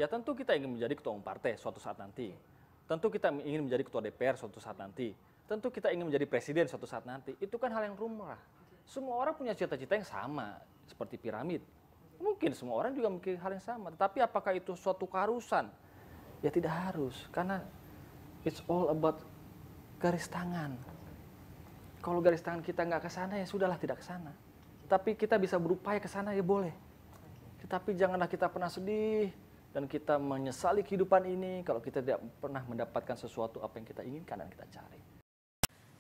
Ya tentu kita ingin menjadi ketua umum partai suatu saat nanti. Tentu kita ingin menjadi ketua DPR suatu saat nanti. Tentu kita ingin menjadi presiden suatu saat nanti. Itu kan hal yang lumrah. Semua orang punya cita-cita yang sama, seperti piramid. Mungkin semua orang juga memiliki hal yang sama. Tetapi apakah itu suatu keharusan? Ya tidak harus. Karena it's all about garis tangan. Kalau garis tangan kita nggak ke sana, ya sudahlah tidak ke sana. Tapi kita bisa berupaya ke sana, ya boleh. Tetapi janganlah kita pernah sedih dan kita menyesali kehidupan ini kalau kita tidak pernah mendapatkan sesuatu apa yang kita inginkan dan kita cari.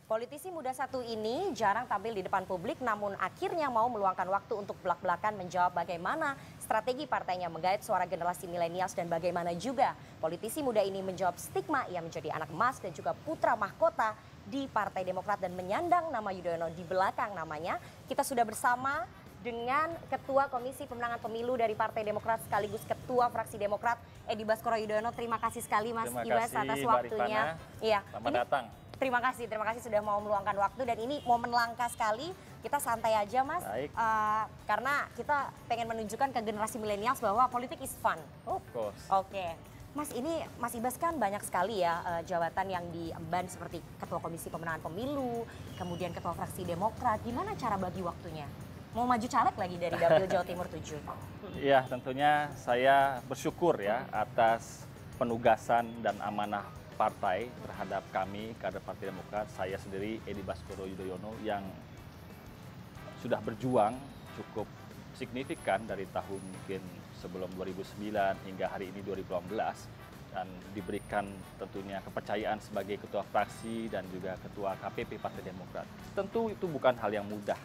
Politisi muda satu ini jarang tampil di depan publik, namun akhirnya mau meluangkan waktu untuk belak-belakan menjawab bagaimana strategi partainya menggait suara generasi milenials dan bagaimana juga politisi muda ini menjawab stigma ia menjadi anak emas dan juga putra mahkota di Partai Demokrat dan menyandang nama Yudhoyono di belakang namanya. Kita sudah bersama dengan Ketua Komisi Pemenangan Pemilu dari Partai Demokrat sekaligus Ketua Fraksi Demokrat Edi Baskoro Yudhoyono. Terima kasih sekali Mas Ibas atas waktunya. Iya. Selamat datang. Terima kasih sudah mau meluangkan waktu dan ini momen langka sekali. Kita santai aja Mas, karena kita pengen menunjukkan ke generasi milenials bahwa politik is fun. Of course. Oke. Mas, ini Mas Ibas kan banyak sekali ya jabatan yang diemban seperti Ketua Komisi Pemenangan Pemilu, kemudian Ketua Fraksi Demokrat. Gimana cara bagi waktunya? Mau maju caleg lagi dari Dapil Jawa Timur 7? Iya, tentunya saya bersyukur ya atas penugasan dan amanah partai terhadap kami, kader Partai Demokrat, saya sendiri Edi Baskoro Yudhoyono yang sudah berjuang cukup signifikan dari tahun mungkin sebelum 2009 hingga hari ini 2018 dan diberikan tentunya kepercayaan sebagai ketua fraksi dan juga ketua KPP Partai Demokrat. Tentu itu bukan hal yang mudah.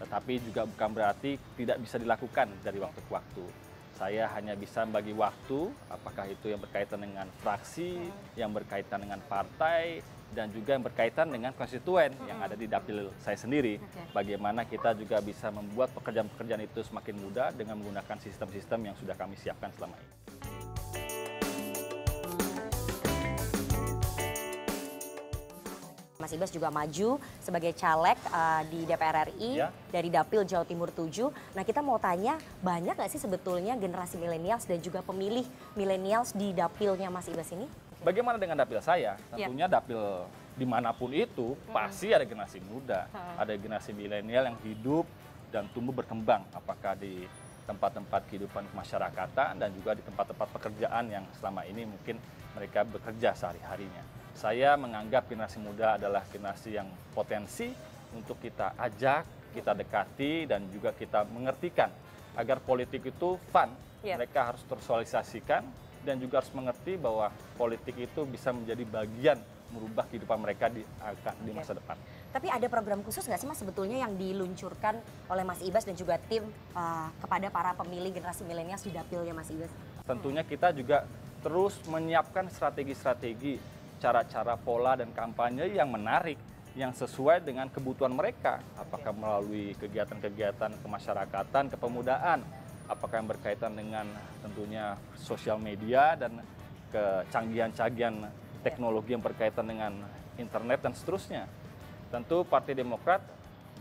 Tetapi juga bukan berarti tidak bisa dilakukan dari waktu ke waktu. Saya hanya bisa bagi waktu, apakah itu yang berkaitan dengan fraksi, yang berkaitan dengan partai, dan juga yang berkaitan dengan konstituen yang ada di dapil saya sendiri. Bagaimana kita juga bisa membuat pekerjaan-pekerjaan itu semakin mudah dengan menggunakan sistem-sistem yang sudah kami siapkan selama ini. Mas Ibas juga maju sebagai caleg di DPR RI dari Dapil Jawa Timur 7. Nah kita mau tanya, banyak nggak sih sebetulnya generasi milenials dan juga pemilih milenials di dapilnya Mas Ibas ini? Bagaimana dengan dapil saya? Tentunya dapil dimanapun itu pasti ada generasi muda, ada generasi milenial yang hidup dan tumbuh berkembang. Apakah di tempat-tempat kehidupan kemasyarakatan dan juga di tempat-tempat pekerjaan yang selama ini mungkin mereka bekerja sehari-harinya. Saya menganggap generasi muda adalah generasi yang potensi untuk kita ajak, kita dekati, dan juga kita mengertikan agar politik itu fun. Mereka harus tersosialisasikan dan juga harus mengerti bahwa politik itu bisa menjadi bagian merubah kehidupan mereka di masa depan. Tapi ada program khusus nggak sih Mas sebetulnya yang diluncurkan oleh Mas Ibas dan juga tim kepada para pemilih generasi milenial di dapilnya Mas Ibas? Tentunya kita juga terus menyiapkan strategi-strategi, cara-cara pola dan kampanye yang menarik, yang sesuai dengan kebutuhan mereka. Apakah melalui kegiatan-kegiatan kemasyarakatan, kepemudaan, apakah yang berkaitan dengan tentunya sosial media dan kecanggihan-canggihan teknologi yang berkaitan dengan internet dan seterusnya. Tentu Partai Demokrat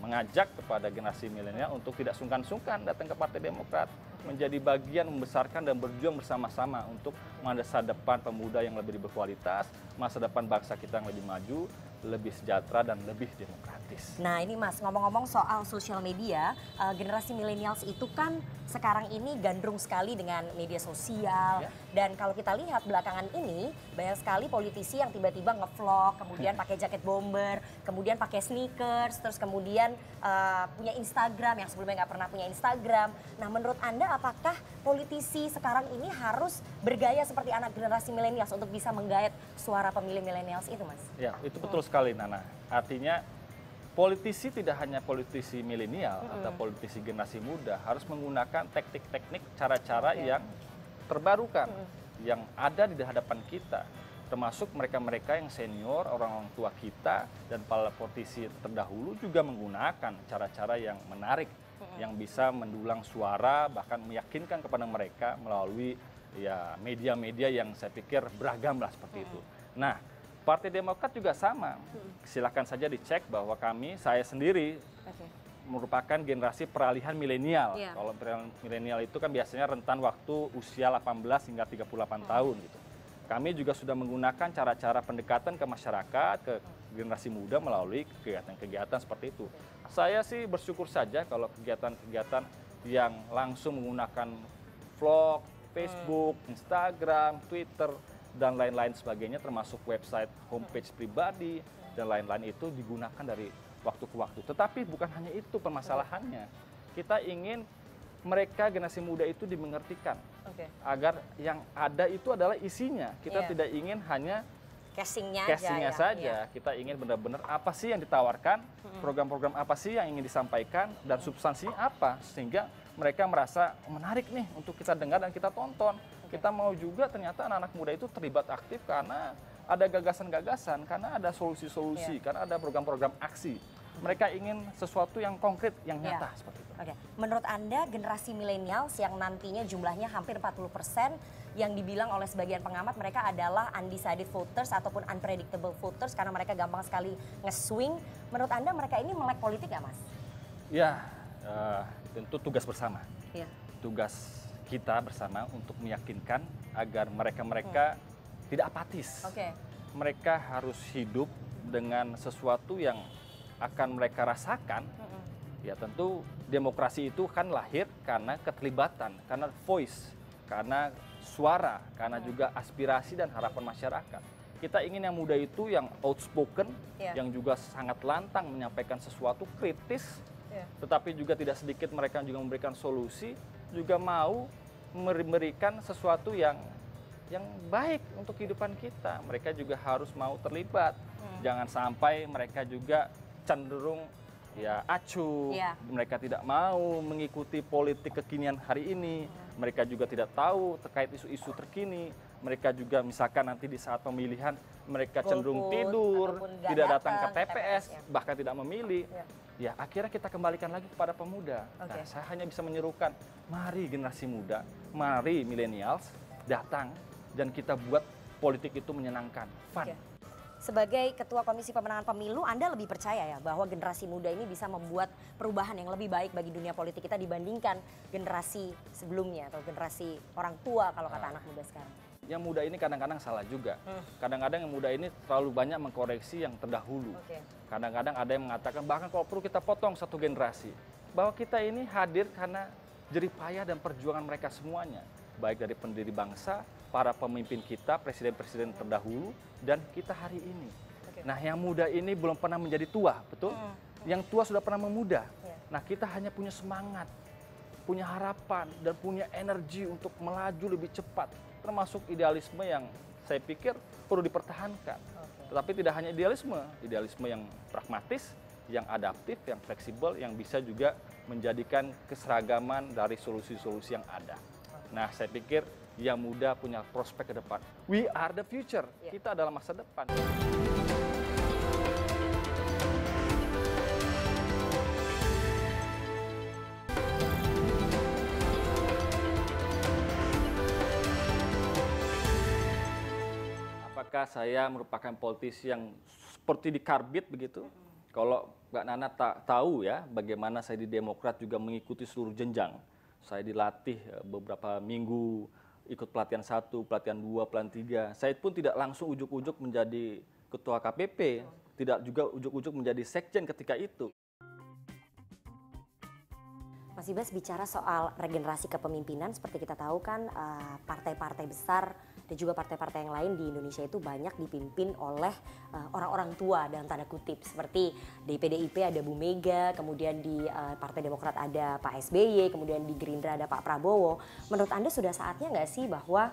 mengajak kepada generasi milenial untuk tidak sungkan-sungkan datang ke Partai Demokrat, menjadi bagian membesarkan dan berjuang bersama-sama untuk masa depan pemuda yang lebih berkualitas, masa depan bangsa kita yang lebih maju, lebih sejahtera dan lebih demokratis. Nah ini Mas, ngomong-ngomong soal sosial media, generasi milenials itu kan sekarang ini gandrung sekali dengan media sosial. Dan kalau kita lihat belakangan ini, banyak sekali politisi yang tiba-tiba nge-vlog, kemudian pakai jaket bomber, kemudian pakai sneakers, terus kemudian punya Instagram yang sebelumnya nggak pernah punya Instagram. Nah menurut Anda apakah politisi sekarang ini harus bergaya seperti anak generasi milenials untuk bisa menggait suara pemilih milenials itu Mas? Ya itu betul sekali Nana. Artinya politisi tidak hanya politisi milenial atau politisi generasi muda, harus menggunakan teknik-teknik, cara-cara yang terbarukan, yang ada di hadapan kita. Termasuk mereka-mereka yang senior, orang-orang tua kita, dan para politisi terdahulu juga menggunakan cara-cara yang menarik, yang bisa mendulang suara, bahkan meyakinkan kepada mereka melalui ya media-media yang saya pikir beragam lah seperti itu. Nah, Partai Demokrat juga sama. Silakan saja dicek bahwa saya sendiri merupakan generasi peralihan milenial. Iya. Kalau milenial itu kan biasanya rentan waktu usia 18 hingga 38 tahun gitu. Kami juga sudah menggunakan cara-cara pendekatan ke masyarakat, ke generasi muda melalui kegiatan-kegiatan seperti itu. Saya sih bersyukur saja kalau kegiatan-kegiatan yang langsung menggunakan vlog, Facebook, Instagram, Twitter, dan lain-lain sebagainya, termasuk website, homepage pribadi, dan lain-lain itu digunakan dari waktu ke waktu. Tetapi bukan hanya itu permasalahannya. Kita ingin mereka generasi muda itu dimengertikan. Agar yang ada itu adalah isinya. Kita tidak ingin hanya casingnya saja. Kita ingin benar-benar apa sih yang ditawarkan, program-program apa sih yang ingin disampaikan, dan substansinya apa. Sehingga mereka merasa menarik nih untuk kita dengar dan kita tonton. Kita mau juga ternyata anak-anak muda itu terlibat aktif karena ada gagasan-gagasan, karena ada solusi-solusi, karena ada program-program aksi. Mereka ingin sesuatu yang konkret, yang nyata seperti itu. Oke. Menurut Anda generasi milenials yang nantinya jumlahnya hampir 40%, yang dibilang oleh sebagian pengamat mereka adalah undecided voters ataupun unpredictable voters karena mereka gampang sekali nge-swing. Menurut Anda mereka ini melek politik nggak, Mas? Ya, tentu tugas bersama. Ya. Tugas kita bersama untuk meyakinkan agar mereka-mereka tidak apatis. Mereka harus hidup dengan sesuatu yang akan mereka rasakan. Ya tentu demokrasi itu kan lahir karena keterlibatan, karena voice, karena suara, karena juga aspirasi dan harapan masyarakat. Kita ingin yang muda itu yang outspoken, yang juga sangat lantang menyampaikan sesuatu kritis, tetapi juga tidak sedikit mereka juga memberikan solusi, juga mau memberikan sesuatu yang baik untuk kehidupan kita. Mereka juga harus mau terlibat. Jangan sampai mereka juga cenderung acuh, mereka tidak mau mengikuti politik kekinian hari ini, mereka juga tidak tahu terkait isu-isu terkini, mereka juga misalkan nanti di saat pemilihan mereka cenderung tidur, tidak datang ke TPS, bahkan tidak memilih. Ya akhirnya kita kembalikan lagi kepada pemuda. Nah, saya hanya bisa menyerukan, mari generasi muda, mari millennials datang dan kita buat politik itu menyenangkan, fun. Sebagai Ketua Komisi Pemenangan Pemilu, Anda lebih percaya ya bahwa generasi muda ini bisa membuat perubahan yang lebih baik bagi dunia politik kita dibandingkan generasi sebelumnya atau generasi orang tua kalau kata anak muda sekarang? Yang muda ini kadang-kadang salah juga. Kadang-kadang yang muda ini terlalu banyak mengkoreksi yang terdahulu. Kadang-kadang ada yang mengatakan bahkan kalau perlu kita potong satu generasi. Bahwa kita ini hadir karena jerih payah dan perjuangan mereka semuanya. Baik dari pendiri bangsa, para pemimpin kita, presiden-presiden terdahulu, dan kita hari ini. Nah yang muda ini belum pernah menjadi tua, betul? Yang tua sudah pernah memuda. Nah kita hanya punya semangat, punya harapan, dan punya energi untuk melaju lebih cepat. Termasuk idealisme yang saya pikir perlu dipertahankan. Tetapi tidak hanya idealisme yang pragmatis, yang adaptif, yang fleksibel, yang bisa juga menjadikan keseragaman dari solusi-solusi yang ada. Nah saya pikir yang muda punya prospek ke depan. We are the future. Kita adalah masa depan. Apakah saya merupakan politisi yang seperti dikarbit begitu? Kalau Mbak Nana tahu ya bagaimana saya di Demokrat juga mengikuti seluruh jenjang. Saya dilatih beberapa minggu, ikut pelatihan 1, pelatihan 2, pelatihan 3. Saya pun tidak langsung ujuk-ujuk menjadi ketua KPP, tidak juga ujuk-ujuk menjadi sekjen ketika itu. Mas Ibas bicara soal regenerasi kepemimpinan, seperti kita tahu kan partai-partai besar dan juga partai-partai yang lain di Indonesia itu banyak dipimpin oleh orang-orang tua dalam tanda kutip. Seperti di PDIP ada Bu Mega, kemudian di Partai Demokrat ada Pak SBY, kemudian di Gerindra ada Pak Prabowo. Menurut Anda sudah saatnya nggak sih bahwa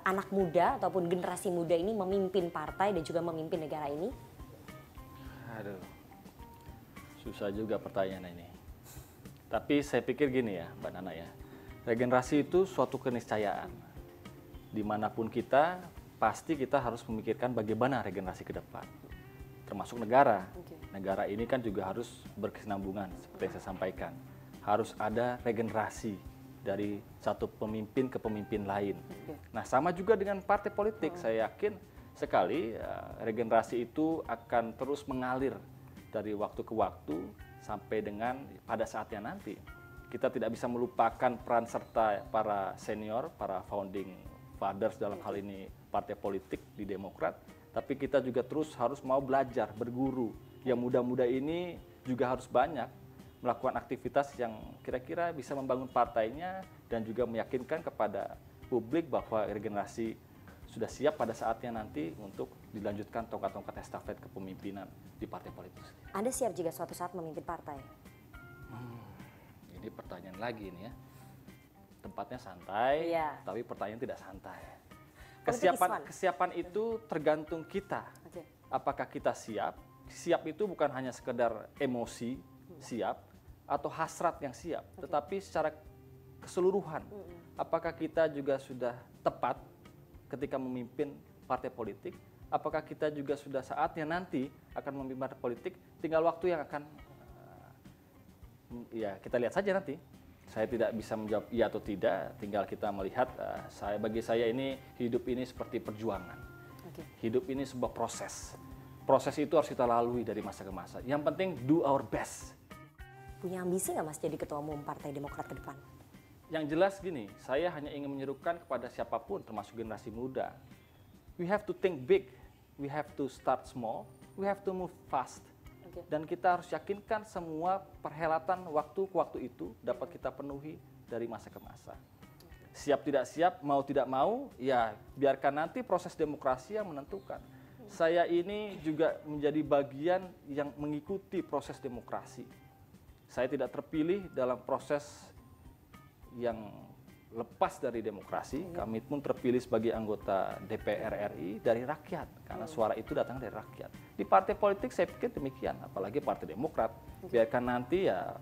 anak muda ataupun generasi muda ini memimpin partai dan juga memimpin negara ini? Aduh, susah juga pertanyaan ini. Tapi saya pikir gini ya Mbak Nana ya, regenerasi itu suatu keniscayaan. Dimanapun kita, pasti kita harus memikirkan bagaimana regenerasi ke depan. Termasuk negara. Negara ini kan juga harus berkesinambungan, seperti yang saya sampaikan. Harus ada regenerasi dari satu pemimpin ke pemimpin lain. Nah sama juga dengan partai politik, saya yakin sekali regenerasi itu akan terus mengalir dari waktu ke waktu, sampai dengan pada saatnya nanti. Kita tidak bisa melupakan peran serta para senior, para founding fathers dalam hal ini partai politik di Demokrat, tapi kita juga terus harus mau belajar, berguru. Yang muda-muda ini juga harus banyak melakukan aktivitas yang kira-kira bisa membangun partainya dan juga meyakinkan kepada publik bahwa regenerasi sudah siap pada saatnya nanti untuk dilanjutkan tongkat-tongkat estafet kepemimpinan di partai politik. Anda siap jika suatu saat memimpin partai? Ini pertanyaan lagi nih ya. Tempatnya santai, Iya. tapi pertanyaan tidak santai. Politik is fun. Kesiapan itu tergantung kita. Oke. Apakah kita siap? Siap itu bukan hanya sekedar emosi siap atau hasrat yang siap, tetapi secara keseluruhan. Apakah kita juga sudah tepat ketika memimpin partai politik? Apakah kita juga sudah saatnya nanti akan memimpin partai politik? Tinggal waktu yang akan ya kita lihat saja nanti. Saya tidak bisa menjawab iya atau tidak, tinggal kita melihat. Bagi saya ini hidup ini seperti perjuangan. Hidup ini sebuah proses. Proses itu harus kita lalui dari masa ke masa. Yang penting do our best. Punya ambisi nggak Mas jadi ketua umum Partai Demokrat ke depan? Yang jelas gini, saya hanya ingin menyerukan kepada siapapun, termasuk generasi muda. We have to think big, we have to start small, we have to move fast. Dan kita harus yakinkan semua perhelatan waktu ke waktu itu dapat kita penuhi dari masa ke masa. Siap tidak siap, mau tidak mau, ya biarkan nanti proses demokrasi yang menentukan. Saya ini juga menjadi bagian yang mengikuti proses demokrasi. Saya tidak terpilih dalam proses yang lepas dari demokrasi. Kami pun terpilih sebagai anggota DPR RI dari rakyat, karena suara itu datang dari rakyat. Di partai politik saya pikir demikian, apalagi Partai Demokrat. Biarkan nanti ya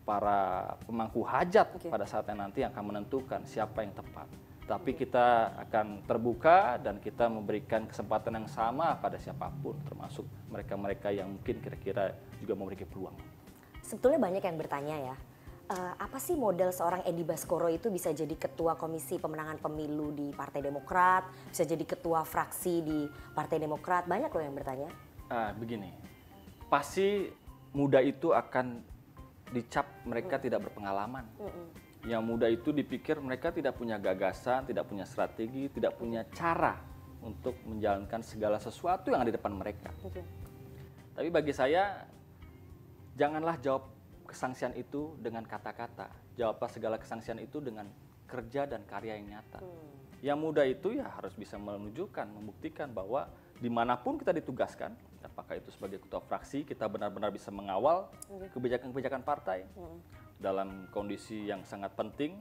para pemangku hajat pada saatnya nanti yang akan menentukan siapa yang tepat. Tapi kita akan terbuka dan kita memberikan kesempatan yang sama pada siapapun, termasuk mereka-mereka yang mungkin kira-kira juga memiliki peluang. Sebetulnya banyak yang bertanya ya, apa sih modal seorang Edi Baskoro itu bisa jadi ketua komisi pemenangan pemilu di Partai Demokrat, bisa jadi ketua fraksi di Partai Demokrat, banyak loh yang bertanya. Begini, pasti muda itu akan dicap mereka tidak berpengalaman. Yang muda itu dipikir mereka tidak punya gagasan, tidak punya strategi, tidak punya cara untuk menjalankan segala sesuatu yang ada di depan mereka. Tapi bagi saya, janganlah jawab kesangsian itu dengan kata-kata. Jawablah segala kesangsian itu dengan kerja dan karya yang nyata. Yang muda itu ya harus bisa menunjukkan, membuktikan bahwa dimanapun kita ditugaskan, apakah itu sebagai ketua fraksi, kita benar-benar bisa mengawal kebijakan-kebijakan partai. Dalam kondisi yang sangat penting,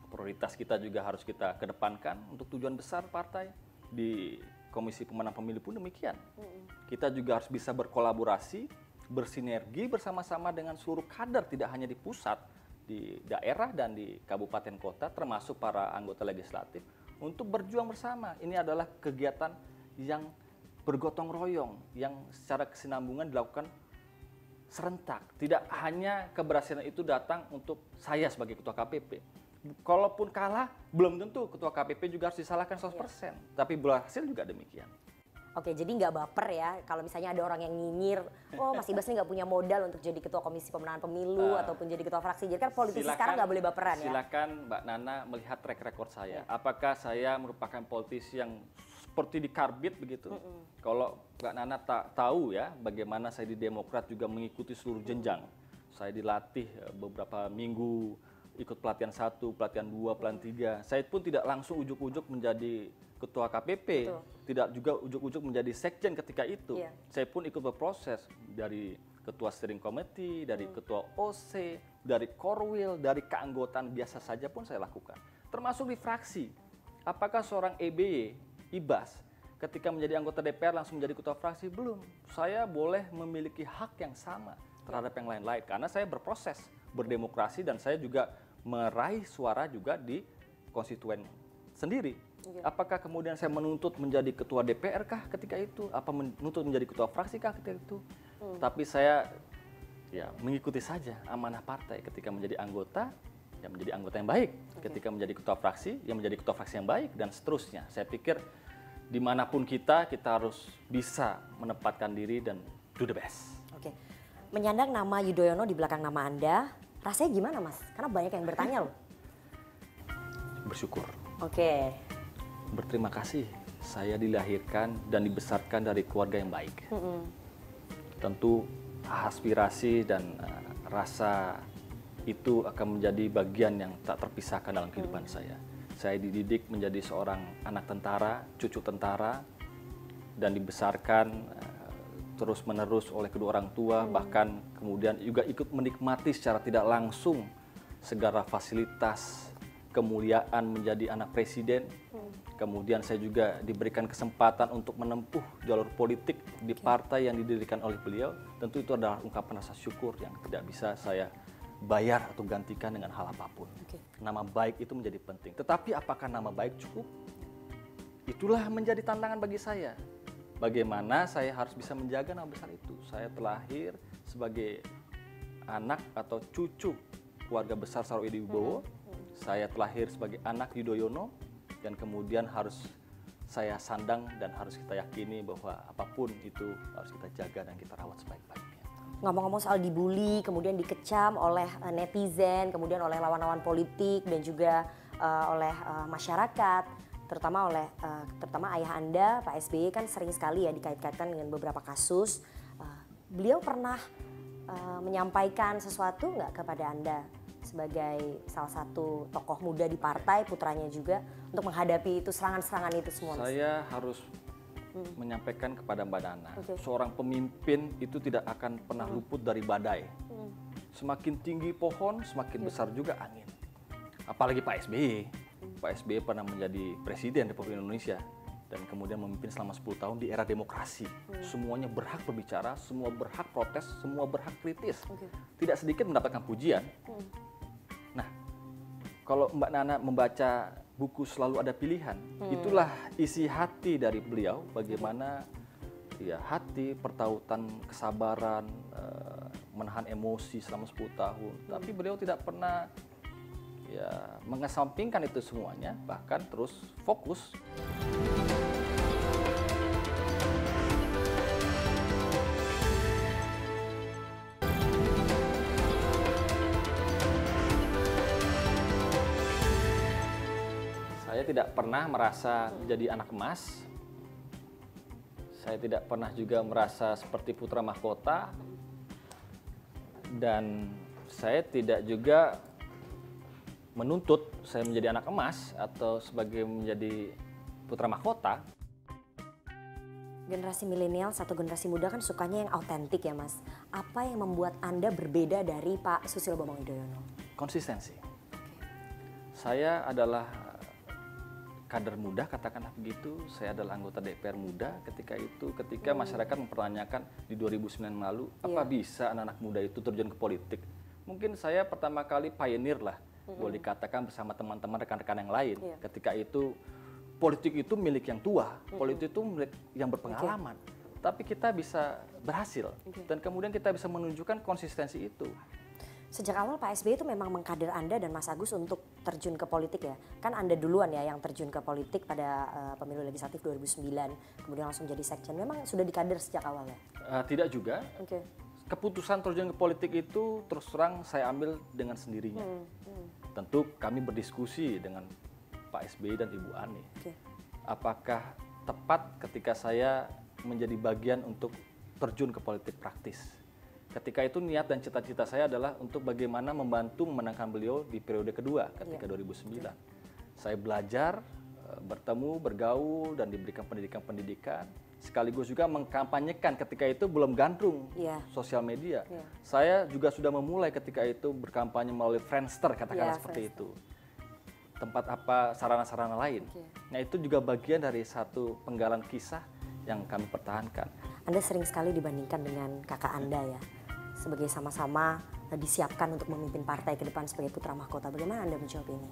prioritas kita juga harus kita kedepankan untuk tujuan besar partai. Di Komisi Pemenang Pemilu pun demikian. Kita juga harus bisa berkolaborasi, bersinergi bersama-sama dengan seluruh kader, tidak hanya di pusat, di daerah dan di kabupaten kota, termasuk para anggota legislatif, untuk berjuang bersama. Ini adalah kegiatan yang bergotong royong, yang secara kesinambungan dilakukan serentak. Tidak hanya keberhasilan itu datang untuk saya sebagai ketua KPP. Kalaupun kalah, belum tentu ketua KPP juga harus disalahkan 100%. Tapi berhasil juga demikian. Oke, jadi nggak baper ya kalau misalnya ada orang yang nyinyir, oh Mas Ibas ini nggak punya modal untuk jadi ketua komisi pemenangan pemilu ataupun jadi ketua fraksi. Jadi kan politisi sekarang nggak boleh baperan ya. Silakan Mbak Nana melihat track record saya. Apakah saya merupakan politisi yang seperti dikarbit begitu? Kalau Mbak Nana tak tahu ya bagaimana saya di Demokrat juga mengikuti seluruh jenjang. Saya dilatih beberapa minggu, ikut pelatihan 1, pelatihan 2, pelatihan 3. Saya pun tidak langsung ujuk-ujuk menjadi ketua KPP, tidak juga ujuk-ujuk menjadi sekjen ketika itu. Saya pun ikut berproses dari ketua steering committee, dari ketua OC, dari korwil, dari keanggotaan biasa saja pun saya lakukan. Termasuk di fraksi. Apakah seorang EBY, Ibas, ketika menjadi anggota DPR langsung menjadi ketua fraksi? Belum. Saya boleh memiliki hak yang sama terhadap yang lain-lain karena saya berproses, berdemokrasi, dan saya juga meraih suara juga di konstituen sendiri. Apakah kemudian saya menuntut menjadi ketua DPR kah ketika itu? Apa menuntut menjadi ketua fraksi kah ketika itu? Tapi saya ya mengikuti saja amanah partai. Ketika menjadi anggota, ya menjadi anggota yang baik. Ketika menjadi ketua fraksi, ya menjadi ketua fraksi yang baik, dan seterusnya. Saya pikir dimanapun kita harus bisa menempatkan diri dan do the best. Oke. Menyandang nama Yudhoyono di belakang nama Anda, rasanya gimana Mas? Karena banyak yang bertanya loh. Bersyukur. Oke. Berterima kasih saya dilahirkan dan dibesarkan dari keluarga yang baik. Tentu aspirasi dan rasa itu akan menjadi bagian yang tak terpisahkan dalam kehidupan saya. Saya dididik menjadi seorang anak tentara, cucu tentara, dan dibesarkan terus-menerus oleh kedua orang tua, bahkan kemudian juga ikut menikmati secara tidak langsung segala fasilitas kemuliaan menjadi anak presiden. Kemudian saya juga diberikan kesempatan untuk menempuh jalur politik di partai yang didirikan oleh beliau. Tentu itu adalah ungkapan rasa syukur yang tidak bisa saya bayar atau gantikan dengan hal apapun. Nama baik itu menjadi penting. Tetapi apakah nama baik cukup? Itulah menjadi tantangan bagi saya. Bagaimana saya harus bisa menjaga nama besar itu. Saya terlahir sebagai anak atau cucu keluarga besar Saroedi Wibowo. Saya terlahir sebagai anak Yudhoyono, dan kemudian harus saya sandang dan harus kita yakini bahwa apapun itu harus kita jaga dan kita rawat sebaik-baiknya. Ngomong-ngomong soal dibully, kemudian dikecam oleh netizen, kemudian oleh lawan-lawan politik dan juga oleh masyarakat, terutama ayah Anda, Pak SBY kan sering sekali ya dikait-kaitkan dengan beberapa kasus. Beliau pernah menyampaikan sesuatu nggak kepada Anda sebagai salah satu tokoh muda di partai, putranya juga, untuk menghadapi itu serangan-serangan itu semua? Saya harus menyampaikan kepada Mbak Nana, seorang pemimpin itu tidak akan pernah luput dari badai. Semakin tinggi pohon, semakin besar juga angin. Apalagi Pak SBY. Pak SBY pernah menjadi presiden Republik Indonesia dan kemudian memimpin selama 10 tahun di era demokrasi. Semuanya berhak berbicara, semua berhak protes, semua berhak kritis. Tidak sedikit mendapatkan pujian. Nah, kalau Mbak Nana membaca buku Selalu Ada Pilihan, itulah isi hati dari beliau, bagaimana ya hati, pertautan, kesabaran, menahan emosi selama 10 tahun. Tapi beliau tidak pernah ya mengesampingkan itu semuanya, bahkan terus fokus. Saya tidak pernah merasa menjadi anak emas. Saya tidak pernah juga merasa seperti putra mahkota. Dan saya tidak juga menuntut saya menjadi anak emas atau sebagai menjadi putra mahkota. Generasi milenial atau generasi muda kan sukanya yang autentik ya Mas. Apa yang membuat Anda berbeda dari Pak Susilo Bambang Yudhoyono? Konsistensi. Saya adalah kader muda, katakanlah begitu. Saya adalah anggota DPR muda ketika masyarakat mempertanyakan di 2009 lalu, apa bisa anak-anak muda itu terjun ke politik? Mungkin saya pertama kali pioneer lah, boleh dikatakan bersama teman-teman rekan-rekan yang lain. Ketika itu politik itu milik yang tua, politik itu milik yang berpengalaman. Tapi kita bisa berhasil dan kemudian kita bisa menunjukkan konsistensi itu. Sejak awal Pak SBY itu memang mengkader Anda dan Mas Agus untuk terjun ke politik ya. Kan Anda duluan ya yang terjun ke politik pada pemilu legislatif 2009, kemudian langsung jadi sekjen. Memang sudah dikader sejak awal ya? Tidak juga. Keputusan terjun ke politik itu terus terang saya ambil dengan sendirinya. Tentu kami berdiskusi dengan Pak SBY dan Ibu Ani. Apakah tepat ketika saya menjadi bagian untuk terjun ke politik praktis? Ketika itu niat dan cita-cita saya adalah untuk bagaimana membantu memenangkan beliau di periode kedua ketika 2009. Saya belajar, bertemu, bergaul, dan diberikan pendidikan-pendidikan. Sekaligus juga mengkampanyekan ketika itu belum gandrung sosial media. Saya juga sudah memulai ketika itu berkampanye melalui Friendster, katakanlah seperti itu. Tempat apa, sarana-sarana lain. Nah itu juga bagian dari satu penggalan kisah yang kami pertahankan. Anda sering sekali dibandingkan dengan kakak Anda ya, sebagai sama-sama disiapkan untuk memimpin partai ke depan sebagai putra mahkota. Bagaimana Anda menjawab ini?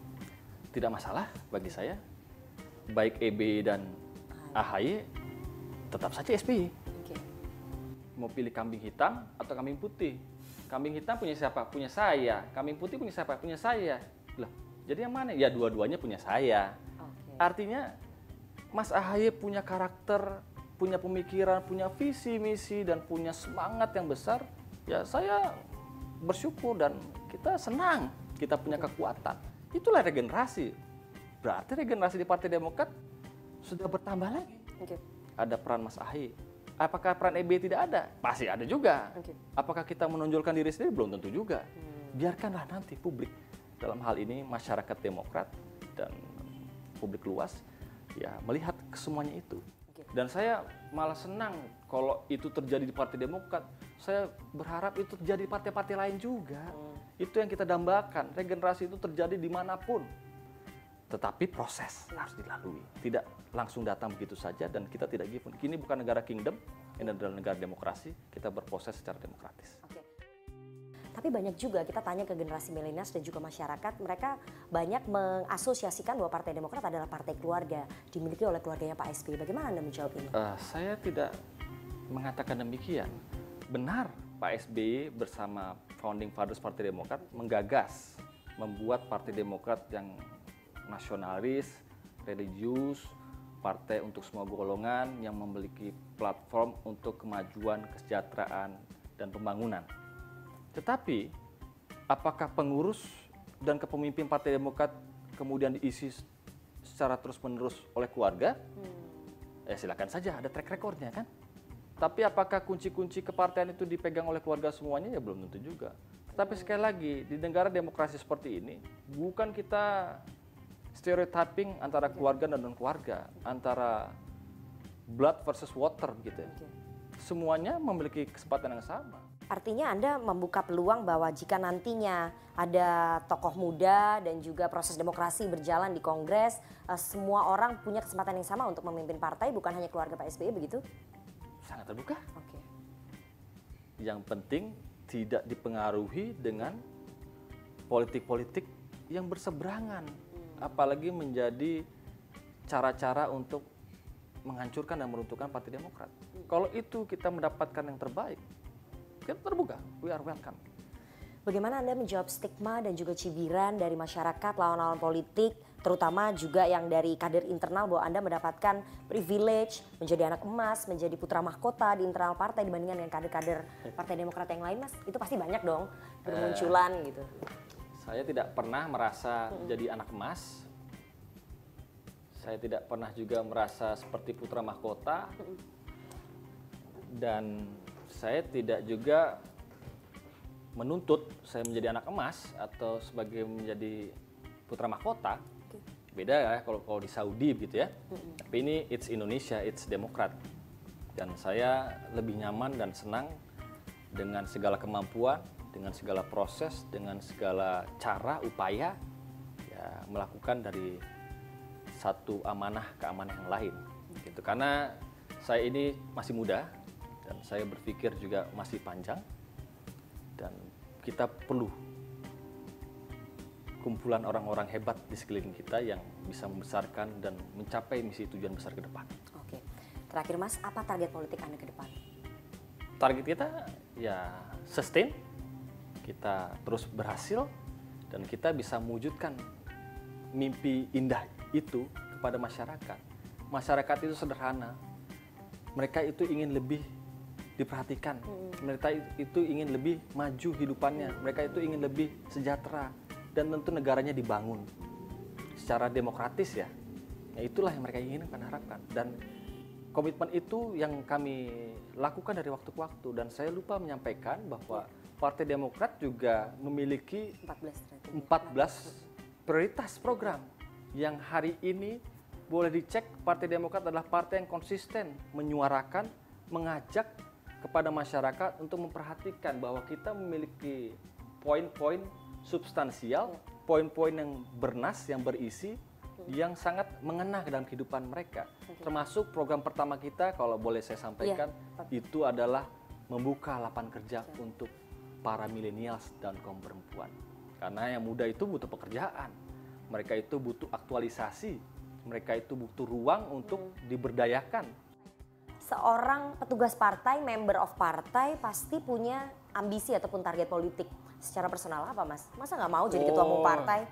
Tidak masalah bagi saya. Baik EBY dan AHY, tetap saja SBY. Mau pilih kambing hitam atau kambing putih? Kambing hitam punya siapa? Punya saya. Kambing putih punya siapa? Punya saya. Loh, jadi yang mana? Ya dua-duanya punya saya. Artinya Mas AHY punya karakter, punya pemikiran, punya visi misi, dan punya semangat yang besar Ya saya bersyukur dan kita senang kita punya kekuatan. Itulah regenerasi. Berarti regenerasi di Partai Demokrat sudah bertambah lagi. Oke. Ada peran Mas Ahy. Apakah peran EB tidak ada? Pasti ada juga. Oke. Apakah kita menonjolkan diri sendiri? Belum tentu juga. Biarkanlah nanti publik, dalam hal ini masyarakat Demokrat dan publik luas, ya melihat semuanya itu. Dan saya malah senang kalau itu terjadi di Partai Demokrat. Saya berharap itu terjadi di partai-partai lain juga. Itu yang kita dambakan. Regenerasi itu terjadi dimanapun. Tetapi proses harus dilalui. Tidak langsung datang begitu saja dan kita tidak give. Ini bukan negara kingdom, ini adalah negara demokrasi. Kita berproses secara demokratis. Oke. Tapi banyak juga kita tanya ke generasi milenial dan juga masyarakat, mereka banyak mengasosiasikan bahwa Partai Demokrat adalah partai keluarga, dimiliki oleh keluarganya Pak SBY. Bagaimana Anda menjawab ini? Saya tidak mengatakan demikian. Benar, Pak SBY bersama founding fathers Partai Demokrat menggagas, membuat Partai Demokrat yang nasionalis, religius, partai untuk semua golongan yang memiliki platform untuk kemajuan, kesejahteraan, dan pembangunan. Tetapi, apakah pengurus dan kepemimpin Partai Demokrat kemudian diisi secara terus-menerus oleh keluarga? Ya silakan saja, ada track recordnya kan. Tapi apakah kunci-kunci kepartaian itu dipegang oleh keluarga semuanya? Ya belum tentu juga. Tetapi sekali lagi, di negara demokrasi seperti ini, bukan kita stereotyping antara keluarga dan non-keluarga, antara blood versus water gitu. Semuanya memiliki kesempatan yang sama. Artinya Anda membuka peluang bahwa jika nantinya ada tokoh muda dan juga proses demokrasi berjalan di Kongres, semua orang punya kesempatan yang sama untuk memimpin partai, bukan hanya keluarga Pak SBY, begitu? Sangat terbuka. Oke. Yang penting tidak dipengaruhi dengan politik-politik yang berseberangan, apalagi menjadi cara-cara untuk menghancurkan dan meruntuhkan Partai Demokrat. Kalau itu kita mendapatkan yang terbaik, kita terbuka, we are welcome. Bagaimana Anda menjawab stigma dan juga cibiran dari masyarakat, lawan-lawan politik, terutama juga yang dari kader internal bahwa Anda mendapatkan privilege, menjadi anak emas, menjadi putra mahkota di internal partai dibandingkan dengan kader-kader Partai Demokrat yang lain, Mas? Itu pasti banyak dong bermunculan gitu. Saya tidak pernah merasa jadi anak emas. Saya tidak pernah juga merasa seperti putra mahkota. Dan saya tidak juga menuntut saya menjadi anak emas atau sebagai menjadi putra mahkota. Beda ya kalau di Saudi gitu ya. Tapi ini it's Indonesia, it's Demokrat. Dan saya lebih nyaman dan senang dengan segala kemampuan, dengan segala proses, dengan segala cara, upaya ya melakukan dari satu amanah ke amanah yang lain. Gitu. Karena saya ini masih muda dan saya berpikir juga masih panjang dan kita perlu kumpulan orang-orang hebat di sekeliling kita yang bisa membesarkan dan mencapai misi tujuan besar ke depan. Oke, terakhir Mas, apa target politik Anda ke depan? Target kita ya sustain, kita terus berhasil dan kita bisa mewujudkan mimpi indah itu kepada masyarakat. Masyarakat itu sederhana, mereka itu ingin lebih diperhatikan, mereka itu ingin lebih maju hidupannya, mereka itu ingin lebih sejahtera dan tentu negaranya dibangun secara demokratis ya. Ya itulah yang mereka inginkan, harapkan dan komitmen itu yang kami lakukan dari waktu ke waktu dan saya lupa menyampaikan bahwa Partai Demokrat juga memiliki 14 prioritas program yang hari ini boleh dicek Partai Demokrat adalah partai yang konsisten menyuarakan, mengajak kepada masyarakat untuk memperhatikan bahwa kita memiliki poin-poin substansial, poin-poin yang bernas, yang berisi, yang sangat mengena dalam kehidupan mereka. Termasuk program pertama kita, kalau boleh saya sampaikan, itu adalah membuka lapangan kerja untuk para milenials dan kaum perempuan. Karena yang muda itu butuh pekerjaan, mereka itu butuh aktualisasi, mereka itu butuh ruang untuk diberdayakan. Seorang petugas partai, member of partai pasti punya ambisi ataupun target politik. Secara personal apa Mas? Masa nggak mau jadi ketua umum partai?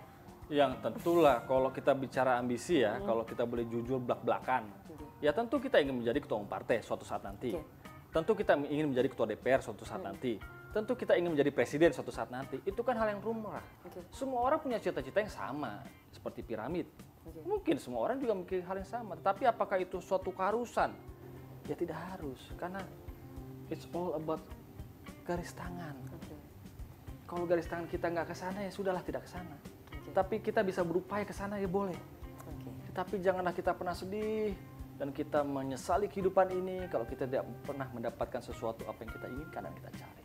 Yang tentulah kalau kita bicara ambisi ya, kalau kita boleh jujur belak-belakan, ya tentu kita ingin menjadi ketua umum partai suatu saat nanti. Tentu kita ingin menjadi ketua DPR suatu saat nanti. Tentu kita ingin menjadi presiden suatu saat nanti. Itu kan hal yang lumrah. Semua orang punya cita-cita yang sama, seperti piramid. Mungkin semua orang juga memiliki hal yang sama. Tapi apakah itu suatu keharusan? Ya tidak harus, karena it's all about garis tangan. Kalau garis tangan kita nggak ke sana, ya sudahlah tidak ke sana. Tapi kita bisa berupaya ke sana, ya boleh. Tapi janganlah kita pernah sedih dan kita menyesali kehidupan ini kalau kita tidak pernah mendapatkan sesuatu apa yang kita inginkan dan kita cari.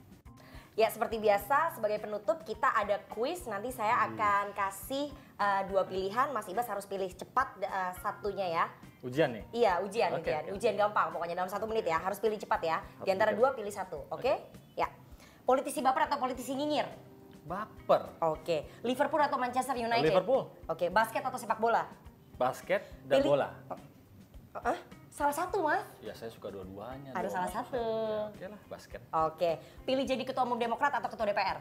Ya seperti biasa sebagai penutup kita ada kuis. Nanti saya akan kasih 2 pilihan. Mas Ibas harus pilih cepat satunya ya. Ujian nih? Iya ujian, Okay. ujian gampang. Pokoknya dalam 1 menit ya. Harus pilih cepat ya. Di antara 2 pilih 1. Oke? Ya. Politisi baper atau politisi nyinyir? Baper. Oke. Liverpool atau Manchester United? Liverpool. Oke. Basket atau sepak bola? Basket dan bola. Salah satu mas. Ya saya suka dua-duanya. Ada salah satu. Ya, oke lah, basket. Oke. Pilih jadi ketua umum Demokrat atau ketua DPR?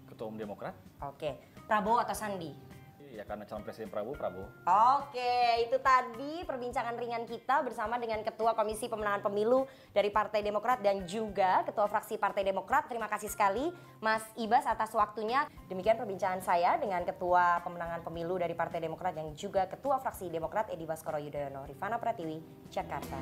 Ketua umum Demokrat. Oke. Prabowo atau Sandi? Ya karena calon presiden Prabowo. Oke, itu tadi perbincangan ringan kita bersama dengan Ketua Komisi Pemenangan Pemilu dari Partai Demokrat dan juga Ketua Fraksi Partai Demokrat. Terima kasih sekali Mas Ibas atas waktunya. Demikian perbincangan saya dengan Ketua Pemenangan Pemilu dari Partai Demokrat yang juga Ketua Fraksi Demokrat Edi Baskoro Yudhoyono. Rifana Pratiwi, Jakarta.